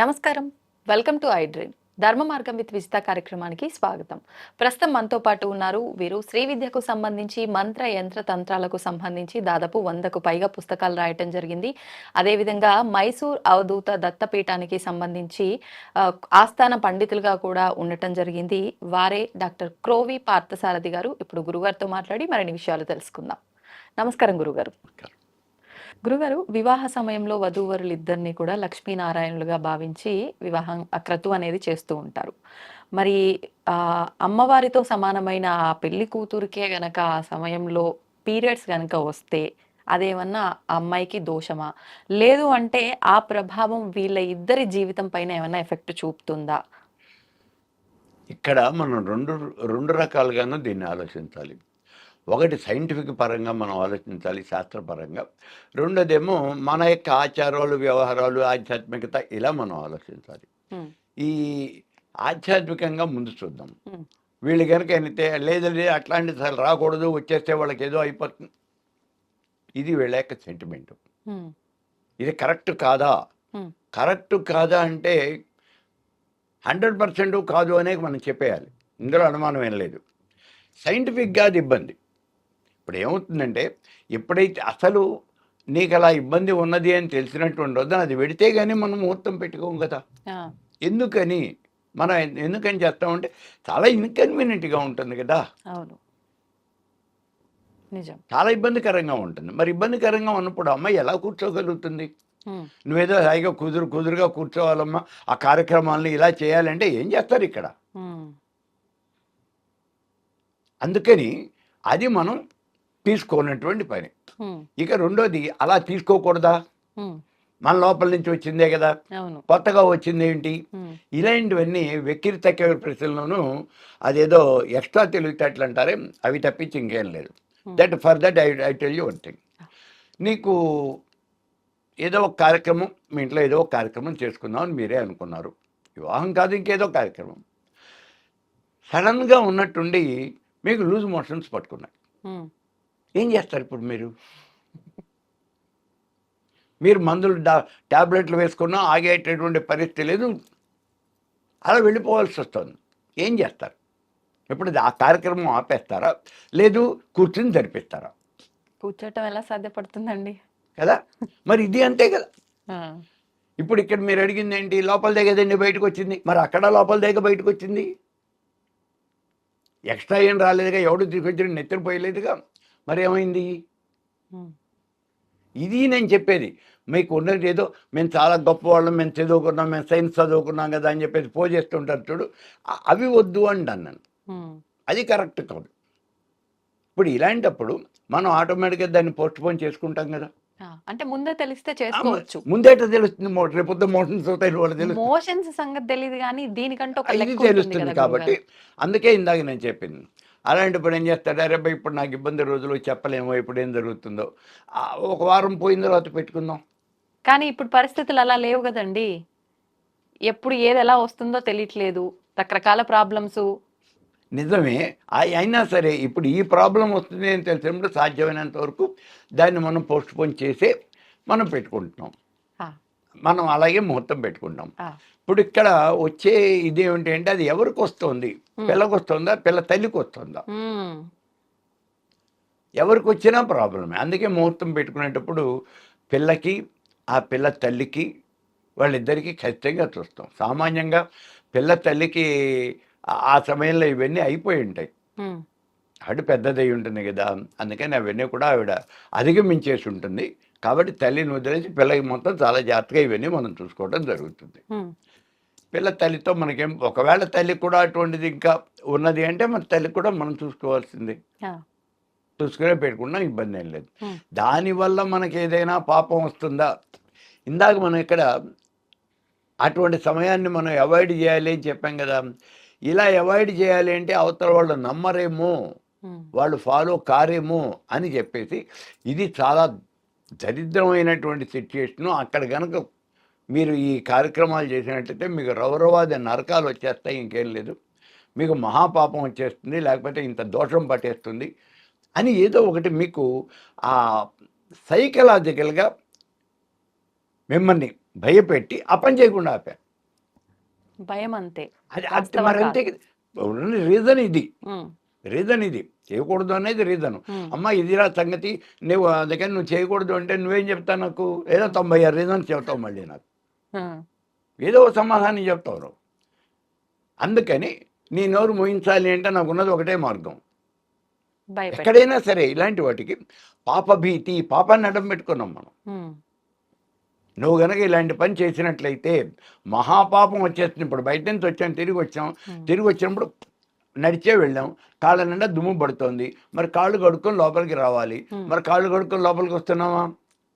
నమస్కారం. Welcome to I dream. ధర్మ మార్గం విత్ విజిత కార్యక్రమానికి స్వాగతం. ప్రస్తుతం మనతో పాటు ఉన్నారు వీరు శ్రీ విద్యకు సంబంధించి మంత్ర యంత్ర తంత్రాలకు సంబంధించి దాదాపు 100కు పైగా పుస్తకాలు రాయటం జరిగింది. అదేవిధంగా మైసూర్ అవధూత దత్తపీఠానికి సంబంధించి ఆస్థాన పండితులుగా కూడా ఉండటం జరిగింది. వారే డాక్టర్ క్రోవి పార్థసారథి గారు. ఇప్పుడు గురుగారితో మాట్లాడి మరిన్ని విషయాలు తెలుసుకుందాం. నమస్కారం గురుగారు. గురుగారు, వివాహ సమయంలో వధూవరులు ఇద్దరిని కూడా లక్ష్మీనారాయణులుగా భావించి వివాహం క్రతు అనేది చేస్తూ ఉంటారు. మరి అమ్మవారితో సమానమైన ఆ పెళ్లి కూతురికే గనక ఆ సమయంలో పీరియడ్స్ గనక వస్తే అదేమన్నా ఆ అమ్మాయికి దోషమా? లేదు అంటే ఆ ప్రభావం వీళ్ళ ఇద్దరి జీవితం పైన ఏమన్నా ఎఫెక్ట్ చూపుతుందా? ఇక్కడ మనం రెండు రకాలుగాను దీన్ని ఆలోచించాలి. ఒకటి సైంటిఫిక్ పరంగా మనం ఆలోచించాలి, శాస్త్రపరంగా. రెండోదేమో మన యొక్క ఆచారాలు, వ్యవహారాలు, ఆధ్యాత్మికత ఇలా మనం ఆలోచించాలి. ఈ ఆధ్యాత్మికంగా ముందు చూద్దాం. వీళ్ళు కనుక అయితే లేదండి అట్లాంటి అసలు రాకూడదు, వచ్చేస్తే వాళ్ళకి ఏదో అయిపోతుంది, ఇది వీళ్ళ యొక్క సెంటిమెంట్. ఇది కరెక్ట్ కాదా? కరెక్ట్ కాదా అంటే 100% కాదు అనే మనం చెప్పేయాలి. ఇందులో అనుమానం ఏం లేదు. సైంటిఫిక్గా అది ఇబ్బంది. ఇప్పుడు ఏమవుతుందంటే ఎప్పుడైతే అసలు నీకు అలా ఇబ్బంది ఉన్నది అని తెలిసినట్టు ఉండదు, అది వెడితే కానీ మనం ముహూర్తం పెట్టుకోము కదా. ఎందుకని మనం ఎందుకని చేస్తామంటే చాలా ఇన్కన్వీనియంట్గా ఉంటుంది కదా. అవును, నిజం. చాలా ఇబ్బందికరంగా ఉంటుంది. మరి ఇబ్బందికరంగా ఉన్నప్పుడు అమ్మాయి ఎలా కూర్చోగలుగుతుంది? నువ్వేదో హాయిగా కుదురుగా కూర్చోవాలమ్మా, ఆ కార్యక్రమాలను ఇలా చేయాలంటే ఏం చేస్తారు ఇక్కడ? అందుకని అది మనం తీసుకోనటువంటి పని. ఇక రెండోది, అలా తీసుకోకూడదా? మన లోపల నుంచి వచ్చిందే కదా, కొత్తగా వచ్చింది ఏంటి? ఇలాంటివన్నీ వెక్కిరి తక్కువ ప్రశ్నలను అదేదో ఎక్స్ట్రా తెలివితేటలు అంటారే, అవి తప్పించి ఇంకేం లేదు. For that I tell you one thing. నీకు ఏదో ఒక కార్యక్రమం, మీ ఇంట్లో ఏదో ఒక కార్యక్రమం చేసుకుందామని మీరే అనుకున్నారు. వివాహం కాదు, ఇంకేదో కార్యక్రమం. సడన్గా ఉన్నట్టుండి మీకు లూజ్ మోషన్స్ పట్టుకున్నాయి. ఏం చేస్తారు ఇప్పుడు? మీరు మందులు ట్యాబ్లెట్లు వేసుకున్నా ఆగేటటువంటి పరిస్థితి లేదు, అలా వెళ్ళిపోవాల్సి వస్తుంది. ఏం చేస్తారు? ఇప్పుడు ఆ కార్యక్రమం ఆపేస్తారా, లేదు కూర్చుని జరిపిస్తారా? కూర్చోటం ఎలా సాధ్యపడుతుందండి కదా. మరి ఇది అంతే కదా. ఇప్పుడు ఇక్కడ మీరు అడిగింది ఏంటి? లోపల దిగదండి బయటకు వచ్చింది. మరి అక్కడ లోపల దిగ బయటకు వచ్చింది. ఎక్స్ట్రా ఏం రాలేదుగా, ఎవడు తీసుకొచ్చిన నెత్తిన పోయలేదుగా. మరి ఏమైంది? ఇది నేను చెప్పేది. మీకు ఉన్నది ఏదో మేము చాలా గొప్పవాళ్ళం, మేము చదువుకున్నాం, మేము సైన్స్ చదువుకున్నాం కదా అని చెప్పేసి పోజేస్తుంటారు చూడు, అవి వద్దు అంటాను నేను. అది కరెక్ట్ కాదు. ఇప్పుడు ఇలాంటప్పుడు మనం ఆటోమేటిక్గా దాన్ని పోస్ట్ పోన్ చేసుకుంటాం కదా. అంటే ముందే తెలిస్తే చేసుకోవచ్చు. ముందేట తెలుస్తుంది, రేపు మోషన్స్ అవుతాయి, మోషన్స్ సంగతి తెలియదు కానీ దీనికంటే ఇది తెలుస్తుంది. కాబట్టి అందుకే ఇందాక నేను చెప్పింది. అలాంటప్పుడు ఏం చేస్తాడు, అరే బా ఇప్పుడు నాకు ఇబ్బంది రోజులు చెప్పలేమో, ఇప్పుడు ఏం జరుగుతుందో, ఒక వారం పోయిన తర్వాత పెట్టుకుందాం. కానీ ఇప్పుడు పరిస్థితులు అలా లేవు కదండి. ఎప్పుడు ఏది ఎలా వస్తుందో తెలియట్లేదు, రకరకాల ప్రాబ్లమ్స్. నిజమే. అయినా సరే ఇప్పుడు ఈ ప్రాబ్లం వస్తుంది అని తెలిసినప్పుడు సాధ్యమైనంత వరకు దాన్ని మనం పోస్ట్ పోన్ చేసే మనం పెట్టుకుంటున్నాం. మనం అలాగే ముహూర్తం పెట్టుకుంటాం. ఇప్పుడు ఇక్కడ వచ్చే ఇదేమిటి అంటే, అది ఎవరికి వస్తుంది? పిల్లకి వస్తుందా, పిల్ల తల్లికి వస్తుందా? ఎవరికి వచ్చినా ప్రాబ్లమే. అందుకే ముహూర్తం పెట్టుకునేటప్పుడు పిల్లకి ఆ పిల్ల తల్లికి వాళ్ళిద్దరికీ ఖచ్చితంగా చూస్తాం. సామాన్యంగా పిల్ల తల్లికి ఆ సమయంలో ఇవన్నీ అయిపోయి ఉంటాయి. ఆవిడ పెద్దదై ఉంటుంది కదా, అందుకని అవన్నీ కూడా ఆవిడ అధిగమించేసి ఉంటుంది. కాబట్టి తల్లిని వదిలేసి పిల్లకి మొత్తం చాలా జాగ్రత్తగా ఇవన్నీ మనం చూసుకోవడం జరుగుతుంది. పిల్ల తల్లితో మనకేం, ఒకవేళ తల్లి కూడా అటువంటిది ఇంకా ఉన్నది అంటే మన తల్లి కూడా మనం చూసుకోవాల్సింది. చూసుకునే పెట్టుకున్నా ఇబ్బంది ఏం లేదు. దానివల్ల మనకి ఏదైనా పాపం వస్తుందా? ఇందాక మనం ఇక్కడ అటువంటి సమయాన్ని మనం అవాయిడ్ చేయాలి అని చెప్పాం కదా. ఇలా అవాయిడ్ చేయాలి అంటే అవతల వాళ్ళు నమ్మరేమో, వాళ్ళు ఫాలో కారేమో అని చెప్పేసి, ఇది చాలా దరిద్రమైనటువంటి సిచ్యుయేషను. అక్కడ కనుక మీరు ఈ కార్యక్రమాలు చేసినట్లయితే మీకు రౌరవాది నరకాలు వచ్చేస్తాయి, ఇంకేం లేదు. మీకు మహాపాపం వచ్చేస్తుంది, లేకపోతే ఇంత దోషం పట్టేస్తుంది అని ఏదో ఒకటి మీకు ఆ సైకలాజికల్గా మిమ్మల్ని భయపెట్టి ఆ పని చేయకుండా ఆపారు. భయం అంతే. అది అది వాస్తవం మరి అంతే కాదు. రీజన్ ఇది. ఉమ్, రీజన్ ఇది చేయకూడదు అనేది రీజన్. ఉమ్, అమ్మ ఇదిరా సంగతి, నువ్వు అందుకని నువ్వు చేయకూడదు అంటే నువ్వేం చెప్తావు నాకు? ఏదో 96 రీజన్స్ చెప్తావు మళ్ళీ నాకు, ఉమ్, ఏదో ఒక సమాధానం చెప్తావు నువ్వు. అందుకని నీ నోరు మోయించాలి అంటే నాకు ఉన్నది ఒకటే మార్గం. భయపెట్ట. ఎక్కడైనా సరే ఇలాంటి వాటికి పాపభీతి, పాపాన్ని అడ్డం పెట్టుకున్నాం మనం. ఉమ్, నువ్వు గనక ఇలాంటి పని చేసినట్లయితే మహాపాపం వచ్చేస్తుంది. ఇప్పుడు బయట నుంచి వచ్చాం, తిరిగి వచ్చినప్పుడు నడిచే వెళ్ళాం, కాళ్ళ నిండా దుమ్ము పడుతోంది, మరి కాళ్ళు కడుక్కొని లోపలికి రావాలి. మరి కాళ్ళు కడుక్కొని లోపలికి వస్తున్నామా?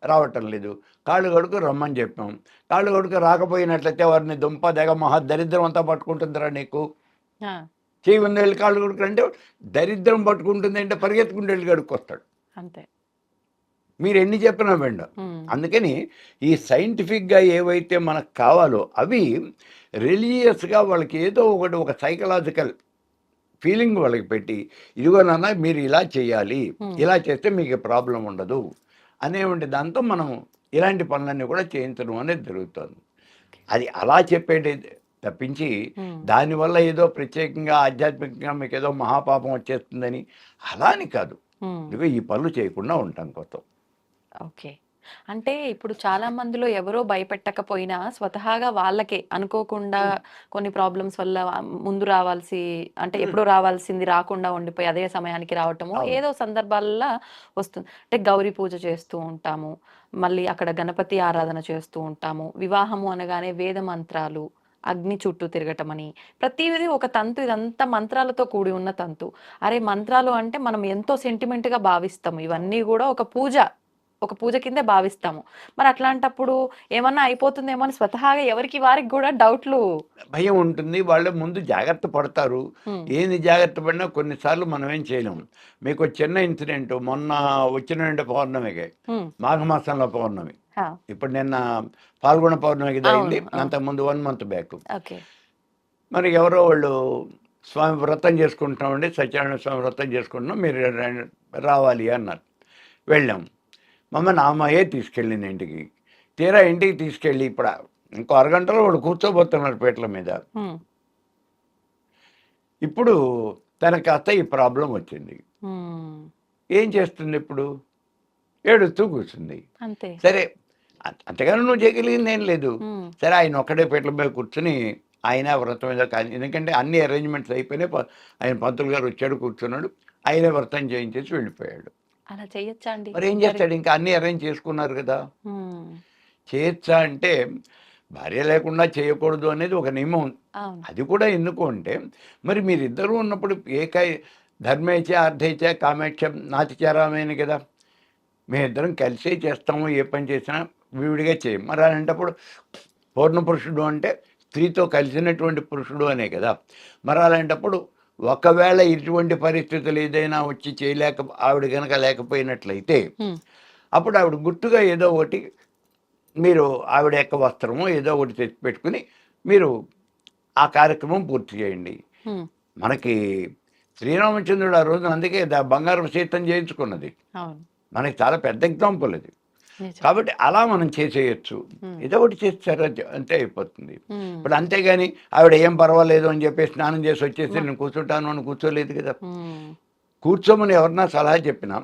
రావటం లేదు. కాళ్ళు కడుక్కొని రమ్మని చెప్పాం, కాళ్ళు కడుక్కొని రాకపోయినట్లయితే వారిని దుంప తెగ మహా దరిద్రం అంతా పట్టుకుంటుందిరా నీకు. ఆ, చేయి ఉంది వెళ్ళి కాళ్ళు కడుక్కుంటే దరిద్రం పట్టుకుంటుంది అంటే పరిగెత్తుకుంటూ వెళ్ళి కడుక్కొస్తాడు. అంతే. మీరు ఎన్ని చెప్పినా వెండు. ఉమ్, అందుకని ఈ సైంటిఫిక్గా ఏవైతే మనకు కావాలో అవి రిలీజియస్గా వాళ్ళకి ఏదో ఒకటి, ఒక సైకలాజికల్ ఫీలింగ్ వాళ్ళకి పెట్టి, ఇదిగో నాన్న మీరు ఇలా చేయాలి, ఇలా చేస్తే మీకు ప్రాబ్లం ఉండదు అనేవంటి దాంతో మనం ఇలాంటి పనులన్నీ కూడా చేయించడం అనేది జరుగుతుంది. అది అలా చెప్పేది తప్పించి దానివల్ల ఏదో ప్రత్యేకంగా ఆధ్యాత్మికంగా మీకు ఏదో మహాపాపం వచ్చేస్తుందని అలా అని కాదు. ఇదిగో ఈ పనులు చేయకుండా ఉంటాం కోసం. ఓకే. అంటే ఇప్పుడు చాలా మందిలో ఎవరో భయపెట్టకపోయినా స్వతహాగా వాళ్ళకే అనుకోకుండా కొన్ని ప్రాబ్లమ్స్ వల్ల ముందు రావాల్సి, అంటే ఎప్పుడో రావాల్సింది రాకుండా ఉండిపోయి అదే సమయానికి రావటము అవును. ఏదో సందర్భాల్లో వస్తుంది. అంటే గౌరీ పూజ చేస్తూ ఉంటాము, మళ్ళీ అక్కడ గణపతి ఆరాధన చేస్తూ ఉంటాము, వివాహము అనగానే వేద మంత్రాలు, అగ్ని చుట్టూ తిరగటం అని ప్రతిదీ ఒక తంతు. ఇదంతా మంత్రాలతో కూడి ఉన్న తంతు. అరే మంత్రాలు అంటే మనం ఎంతో సెంటిమెంట్ గా భావిస్తాము, ఇవన్నీ కూడా ఒక పూజ కిందే భావిస్తాము. మరి అట్లాంటప్పుడు ఏమన్నా అయిపోతుందేమో అని స్వతహాగా ఎవరికి వారికి కూడా డౌట్లు. భయం ఉంటుంది. వాళ్ళే ముందు జాగ్రత్త పడతారు. ఏంది జాగ్రత్త పడినా కొన్నిసార్లు మనం ఏం చేయలేము. మీకు ఒక చిన్న ఇన్సిడెంట్ మొన్న వచ్చిన పౌర్ణమికి, మాఘమాసంలో పౌర్ణమి. ఇప్పుడు నిన్న పాల్గొన పౌర్ణమికి అయింది, అంతకుముందు 1 month బ్యాక్. ఓకే. మరి ఎవరో వాళ్ళు స్వామి వ్రతం చేసుకుంటున్నామండి, సత్యనారాయణ స్వామి వ్రతం చేసుకుంటున్నాం, మీరు రావాలి అన్నారు. వెళ్ళాం. మమ్మల్ని అమ్మాయే తీసుకెళ్ళింది ఇంటికి. తీరా ఇంటికి తీసుకెళ్ళి ఇప్పుడు ఇంకో అరగంటలో వాడు కూర్చోబోతున్నారు పీటల మీద. ఇప్పుడు తనకి కాస్త ఈ ప్రాబ్లం వచ్చింది. ఏం చేస్తుంది ఇప్పుడు? ఏడుస్తూ కూర్చుంది. అంతే. సరే అంతగానో నువ్వు చేయగలిగింది ఏం లేదు. సరే ఆయన ఒక్కడే పీటల మీద కూర్చుని ఆయన వ్రతం మీద కానీ, ఎందుకంటే అన్ని అరేంజ్మెంట్స్ అయిపోయినాయి. ఆయన పంతులు గారు వచ్చాడు, కూర్చున్నాడు, ఆయనే వ్రతం చేయించేసి వెళ్ళిపోయాడు. అలా చేయొచ్చా అండి? మరి ఏం చేస్తాడు? ఇంకా అన్ని అరేంజ్ చేసుకున్నారు కదా. చేయొచ్చా అంటే భార్య లేకుండా చేయకూడదు అనేది ఒక నియమం. అది కూడా ఎందుకు అంటే మరి మీరిద్దరూ ఉన్నప్పుడు ధర్మేచ అర్థేచ కామేక్ష నాతిచారామేని కదా. మేమిద్దరం కలిసే చేస్తాము, ఏ పని చేసినా విడిగా చేయం. మరి అలాంటప్పుడు పూర్ణ పురుషుడు అంటే స్త్రీతో కలిసినటువంటి పురుషుడు అనే కదా. మరి అలాంటప్పుడు ఒకవేళ ఇటువంటి పరిస్థితులు ఏదైనా వచ్చి ఆవిడ కనుక లేకపోయినట్లయితే అప్పుడు ఆవిడ గుర్తుగా ఏదో ఒకటి మీరు ఆవిడ యొక్క వస్త్రము ఏదో ఒకటి తెచ్చి పెట్టుకుని మీరు ఆ కార్యక్రమం పూర్తి చేయండి. మనకి శ్రీరామచంద్రుడు ఆ రోజున అందుకే బంగారం సీతం చేయించుకున్నది. మనకి చాలా పెద్ద ఎగ్జాంపుల్ అది. కాబట్టి అలా మనం చేసేయచ్చు. ఏదో ఒకటి చేస్తారు అంతే అయిపోతుంది. ఇప్పుడు అంతేగాని ఆవిడ ఏం పర్వాలేదు అని చెప్పి స్నానం చేసి వచ్చేసి నేను కూర్చుంటాను అని కూర్చోలేదు కదా. కూర్చోమని ఎవరన్నా సలహా చెప్పినా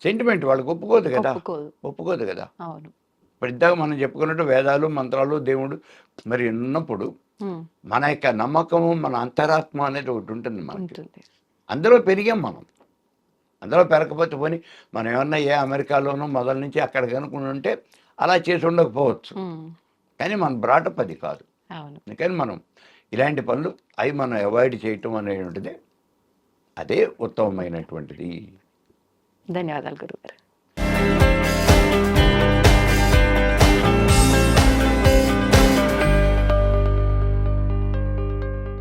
సెంటిమెంట్ వాళ్ళకి ఒప్పుకోదు కదా. ఇప్పుడు ఇద్దాక మనం చెప్పుకున్నట్టు వేదాలు మంత్రాలు దేవుడు మరి ఉన్నప్పుడు మన యొక్క నమ్మకము, మన అంతరాత్మ అనేది ఒకటి ఉంటుంది మనకి. అందులో పెరిగాం మనం. అందులో పెరగకపోతే పోని మనం ఏమన్నా అమెరికాలోనూ మొదల నుంచి అక్కడ కనుక్కుని ఉంటే అలా చేసి ఉండకపోవచ్చు. కానీ మన బ్రాటప్ అది కాదు. అందుకని మనం ఇలాంటి పనులు అవి మనం అవాయిడ్ చేయటం అనేటువంటిది అదే ఉత్తమమైనటువంటిది. ధన్యవాదాలు గురుగారు.